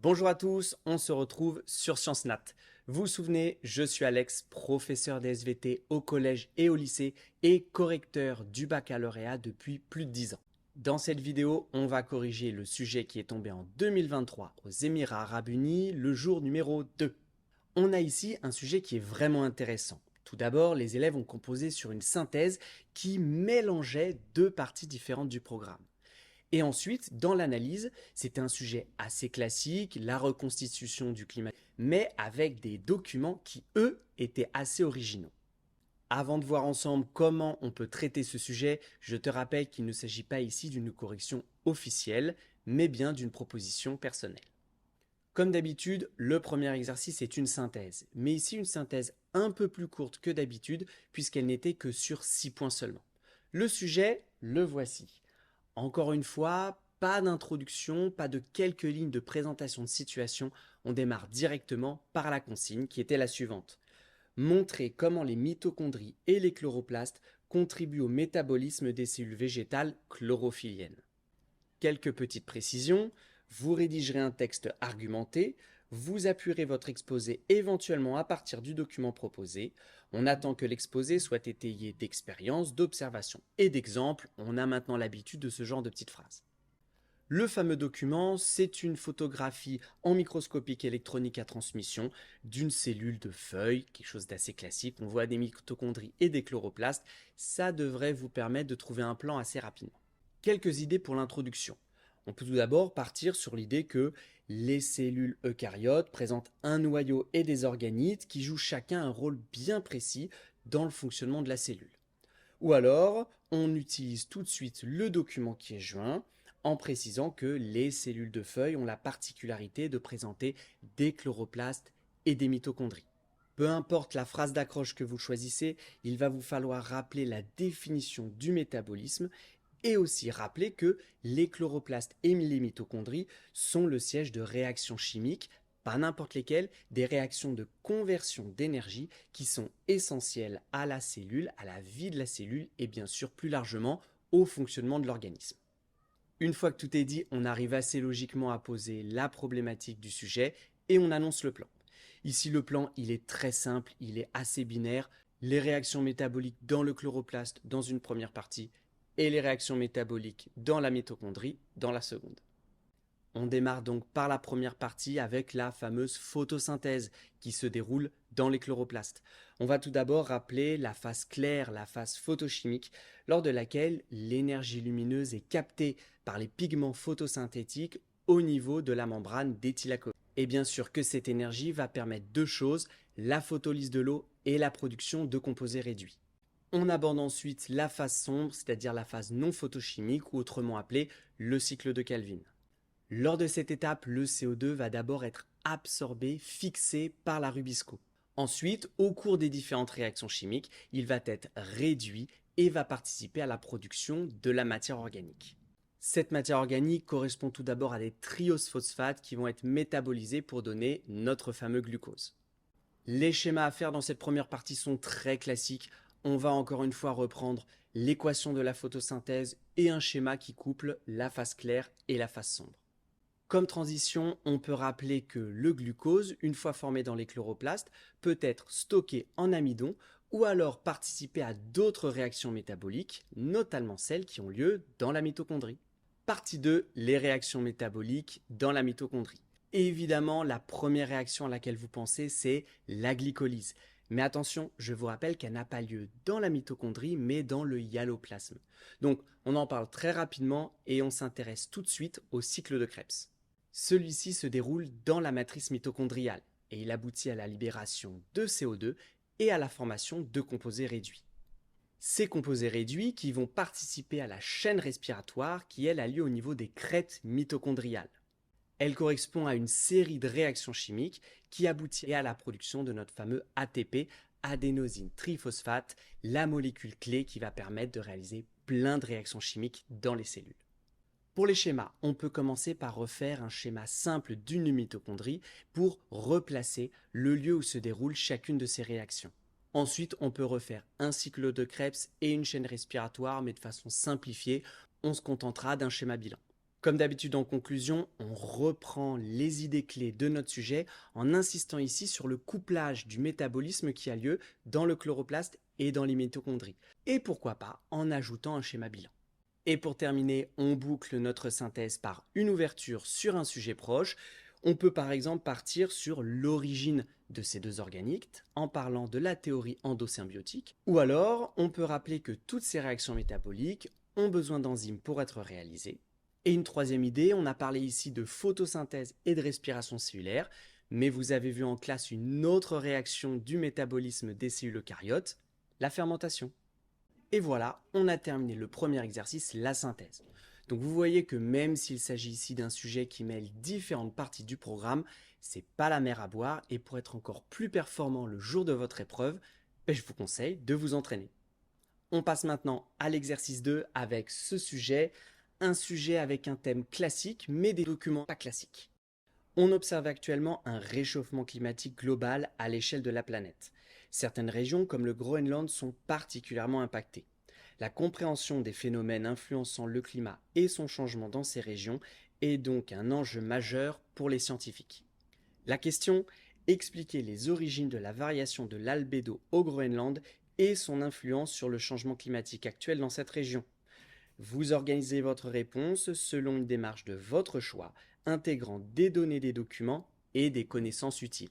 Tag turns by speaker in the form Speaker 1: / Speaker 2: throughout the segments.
Speaker 1: Bonjour à tous, on se retrouve sur Sciences Nat. Vous vous souvenez, je suis Alex, professeur de SVT au collège et au lycée et correcteur du baccalauréat depuis plus de 10 ans. Dans cette vidéo, on va corriger le sujet qui est tombé en 2023 aux Émirats Arabes Unis, le jour numéro 2. On a ici un sujet qui est vraiment intéressant. Tout d'abord, les élèves ont composé sur une synthèse qui mélangeait deux parties différentes du programme. Et ensuite, dans l'analyse, c'était un sujet assez classique, la reconstitution du climat, mais avec des documents qui, eux, étaient assez originaux. Avant de voir ensemble comment on peut traiter ce sujet, je te rappelle qu'il ne s'agit pas ici d'une correction officielle, mais bien d'une proposition personnelle. Comme d'habitude, le premier exercice est une synthèse, mais ici une synthèse un peu plus courte que d'habitude, puisqu'elle n'était que sur 6 points seulement. Le sujet, le voici. Encore une fois, pas d'introduction, pas de quelques lignes de présentation de situation, on démarre directement par la consigne qui était la suivante. Montrer comment les mitochondries et les chloroplastes contribuent au métabolisme des cellules végétales chlorophylliennes. Quelques petites précisions, vous rédigerez un texte argumenté, vous appuierez votre exposé éventuellement à partir du document proposé. On attend que l'exposé soit étayé d'expériences, d'observations et d'exemples. On a maintenant l'habitude de ce genre de petites phrases. Le fameux document, c'est une photographie en microscopique électronique à transmission d'une cellule de feuille, quelque chose d'assez classique. On voit des mitochondries et des chloroplastes. Ça devrait vous permettre de trouver un plan assez rapidement. Quelques idées pour l'introduction. On peut tout d'abord partir sur l'idée que les cellules eucaryotes présentent un noyau et des organites qui jouent chacun un rôle bien précis dans le fonctionnement de la cellule. Ou alors, on utilise tout de suite le document qui est joint en précisant que les cellules de feuilles ont la particularité de présenter des chloroplastes et des mitochondries. Peu importe la phrase d'accroche que vous choisissez, il va vous falloir rappeler la définition du métabolisme et aussi rappeler que les chloroplastes et les mitochondries sont le siège de réactions chimiques, pas n'importe lesquelles, des réactions de conversion d'énergie qui sont essentielles à la cellule, à la vie de la cellule et bien sûr plus largement au fonctionnement de l'organisme. Une fois que tout est dit, on arrive assez logiquement à poser la problématique du sujet et on annonce le plan. Ici le plan, il est très simple, il est assez binaire. Les réactions métaboliques dans le chloroplaste dans une première partie et les réactions métaboliques dans la mitochondrie dans la seconde. On démarre donc par la première partie avec la fameuse photosynthèse qui se déroule dans les chloroplastes. On va tout d'abord rappeler la phase claire, la phase photochimique, lors de laquelle l'énergie lumineuse est captée par les pigments photosynthétiques au niveau de la membrane d'éthylacobine. Et bien sûr que cette énergie va permettre deux choses, la photolyse de l'eau et la production de composés réduits. On aborde ensuite la phase sombre, c'est-à-dire la phase non photochimique ou autrement appelée le cycle de Calvin. Lors de cette étape, le CO2 va d'abord être absorbé, fixé par la rubisco. Ensuite, au cours des différentes réactions chimiques, il va être réduit et va participer à la production de la matière organique. Cette matière organique correspond tout d'abord à des trioses-phosphates qui vont être métabolisés pour donner notre fameux glucose. Les schémas à faire dans cette première partie sont très classiques. On va encore une fois reprendre l'équation de la photosynthèse et un schéma qui couple la phase claire et la phase sombre. Comme transition, on peut rappeler que le glucose, une fois formé dans les chloroplastes, peut être stocké en amidon ou alors participer à d'autres réactions métaboliques, notamment celles qui ont lieu dans la mitochondrie. Partie 2, les réactions métaboliques dans la mitochondrie. Et évidemment, la première réaction à laquelle vous pensez, c'est la glycolyse. Mais attention, je vous rappelle qu'elle n'a pas lieu dans la mitochondrie, mais dans le hyaloplasme. Donc, on en parle très rapidement et on s'intéresse tout de suite au cycle de Krebs. Celui-ci se déroule dans la matrice mitochondriale et il aboutit à la libération de CO2 et à la formation de composés réduits. Ces composés réduits qui vont participer à la chaîne respiratoire qui, elle, a lieu au niveau des crêtes mitochondriales. Elle correspond à une série de réactions chimiques qui aboutit à la production de notre fameux ATP, adénosine triphosphate, la molécule clé qui va permettre de réaliser plein de réactions chimiques dans les cellules. Pour les schémas, on peut commencer par refaire un schéma simple d'une mitochondrie pour replacer le lieu où se déroule chacune de ces réactions. Ensuite, on peut refaire un cycle de Krebs et une chaîne respiratoire, mais de façon simplifiée, on se contentera d'un schéma bilan. Comme d'habitude en conclusion, on reprend les idées clés de notre sujet en insistant ici sur le couplage du métabolisme qui a lieu dans le chloroplaste et dans les mitochondries. Et pourquoi pas en ajoutant un schéma bilan. Et pour terminer, on boucle notre synthèse par une ouverture sur un sujet proche. On peut par exemple partir sur l'origine de ces deux organites en parlant de la théorie endosymbiotique. Ou alors, on peut rappeler que toutes ces réactions métaboliques ont besoin d'enzymes pour être réalisées. Et une troisième idée, on a parlé ici de photosynthèse et de respiration cellulaire, mais vous avez vu en classe une autre réaction du métabolisme des cellules eucaryotes, la fermentation. Et voilà, on a terminé le premier exercice, la synthèse. Donc vous voyez que même s'il s'agit ici d'un sujet qui mêle différentes parties du programme, c'est pas la mer à boire et pour être encore plus performant le jour de votre épreuve, je vous conseille de vous entraîner. On passe maintenant à l'exercice 2 avec ce sujet, un sujet avec un thème classique mais des documents pas classiques. On observe actuellement un réchauffement climatique global à l'échelle de la planète. Certaines régions comme le Groenland sont particulièrement impactées. La compréhension des phénomènes influençant le climat et son changement dans ces régions est donc un enjeu majeur pour les scientifiques. La question, expliquer les origines de la variation de l'albédo au Groenland et son influence sur le changement climatique actuel dans cette région. Vous organisez votre réponse selon une démarche de votre choix, intégrant des données des documents et des connaissances utiles.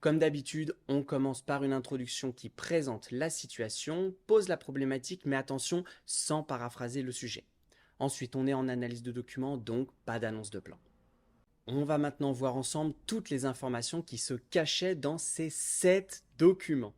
Speaker 1: Comme d'habitude, on commence par une introduction qui présente la situation, pose la problématique, mais attention, sans paraphraser le sujet. Ensuite, on est en analyse de documents, donc pas d'annonce de plan. On va maintenant voir ensemble toutes les informations qui se cachaient dans ces 7 documents.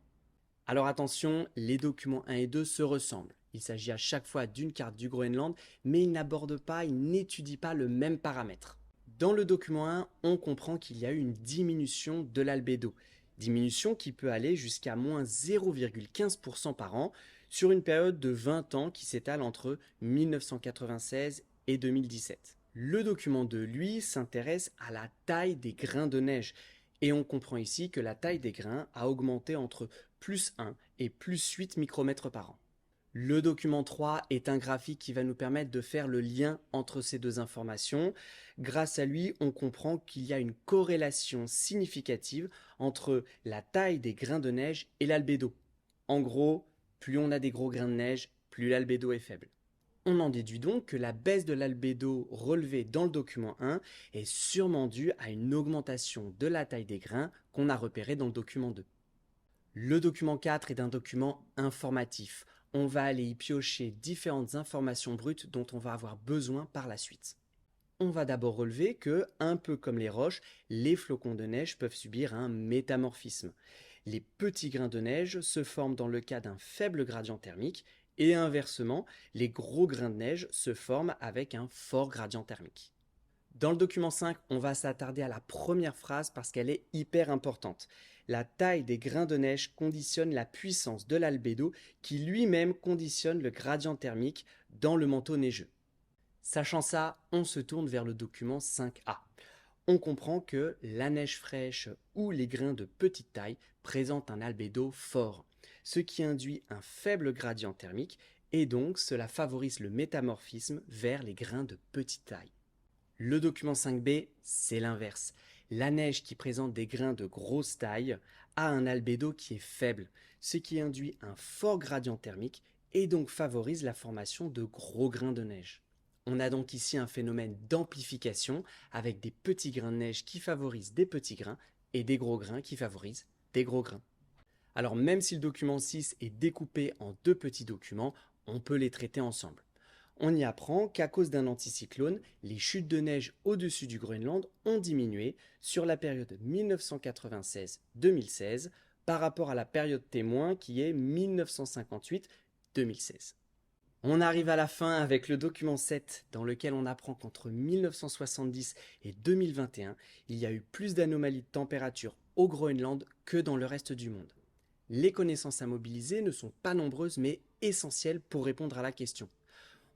Speaker 1: Alors attention, les documents 1 et 2 se ressemblent. Il s'agit à chaque fois d'une carte du Groenland, mais ils n'abordent pas, ils n'étudient pas le même paramètre. Dans le document 1, on comprend qu'il y a eu une diminution de l'albédo. Diminution qui peut aller jusqu'à moins 0,15% par an sur une période de 20 ans qui s'étale entre 1996 et 2017. Le document 2, lui, s'intéresse à la taille des grains de neige. Et on comprend ici que la taille des grains a augmenté entre plus 1 et plus 8 micromètres par an. Le document 3 est un graphique qui va nous permettre de faire le lien entre ces deux informations. Grâce à lui, on comprend qu'il y a une corrélation significative entre la taille des grains de neige et l'albédo. En gros, plus on a des gros grains de neige, plus l'albédo est faible. On en déduit donc que la baisse de l'albédo relevée dans le document 1 est sûrement due à une augmentation de la taille des grains qu'on a repérée dans le document 2. Le document 4 est un document informatif. On va aller y piocher différentes informations brutes dont on va avoir besoin par la suite. On va d'abord relever que, un peu comme les roches, les flocons de neige peuvent subir un métamorphisme. Les petits grains de neige se forment dans le cas d'un faible gradient thermique et inversement, les gros grains de neige se forment avec un fort gradient thermique. Dans le document 5, on va s'attarder à la première phrase parce qu'elle est hyper importante. La taille des grains de neige conditionne la puissance de l'albédo qui lui-même conditionne le gradient thermique dans le manteau neigeux. Sachant ça, on se tourne vers le document 5A. On comprend que la neige fraîche ou les grains de petite taille présentent un albédo fort, ce qui induit un faible gradient thermique et donc cela favorise le métamorphisme vers les grains de petite taille. Le document 5B, c'est l'inverse. La neige qui présente des grains de grosse taille a un albédo qui est faible, ce qui induit un fort gradient thermique et donc favorise la formation de gros grains de neige. On a donc ici un phénomène d'amplification avec des petits grains de neige qui favorisent des petits grains et des gros grains qui favorisent des gros grains. Alors même si le document 6 est découpé en 2 petits documents, on peut les traiter ensemble. On y apprend qu'à cause d'un anticyclone, les chutes de neige au-dessus du Groenland ont diminué sur la période 1996-2016 par rapport à la période témoin qui est 1958-2016. On arrive à la fin avec le document 7 dans lequel on apprend qu'entre 1970 et 2021, il y a eu plus d'anomalies de température au Groenland que dans le reste du monde. Les connaissances à mobiliser ne sont pas nombreuses mais essentielles pour répondre à la question.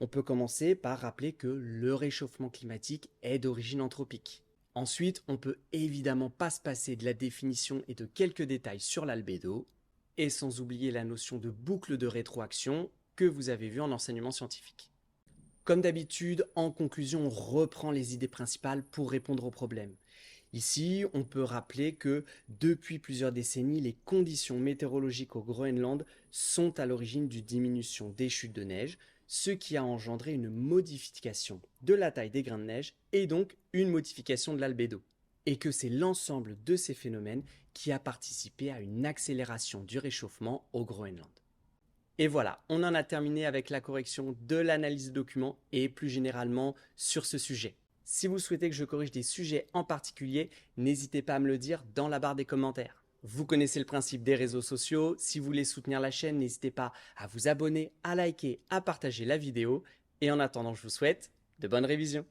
Speaker 1: On peut commencer par rappeler que le réchauffement climatique est d'origine anthropique. Ensuite, on peut évidemment pas se passer de la définition et de quelques détails sur l'albédo, et sans oublier la notion de boucle de rétroaction que vous avez vue en enseignement scientifique. Comme d'habitude, en conclusion, on reprend les idées principales pour répondre aux problèmes. Ici, on peut rappeler que depuis plusieurs décennies, les conditions météorologiques au Groenland sont à l'origine d'une diminution des chutes de neige, ce qui a engendré une modification de la taille des grains de neige et donc une modification de l'albédo. Et que c'est l'ensemble de ces phénomènes qui a participé à une accélération du réchauffement au Groenland. Et voilà, on en a terminé avec la correction de l'analyse de documents et plus généralement sur ce sujet. Si vous souhaitez que je corrige des sujets en particulier, n'hésitez pas à me le dire dans la barre des commentaires. Vous connaissez le principe des réseaux sociaux, si vous voulez soutenir la chaîne, n'hésitez pas à vous abonner, à liker, à partager la vidéo. Et en attendant, je vous souhaite de bonnes révisions.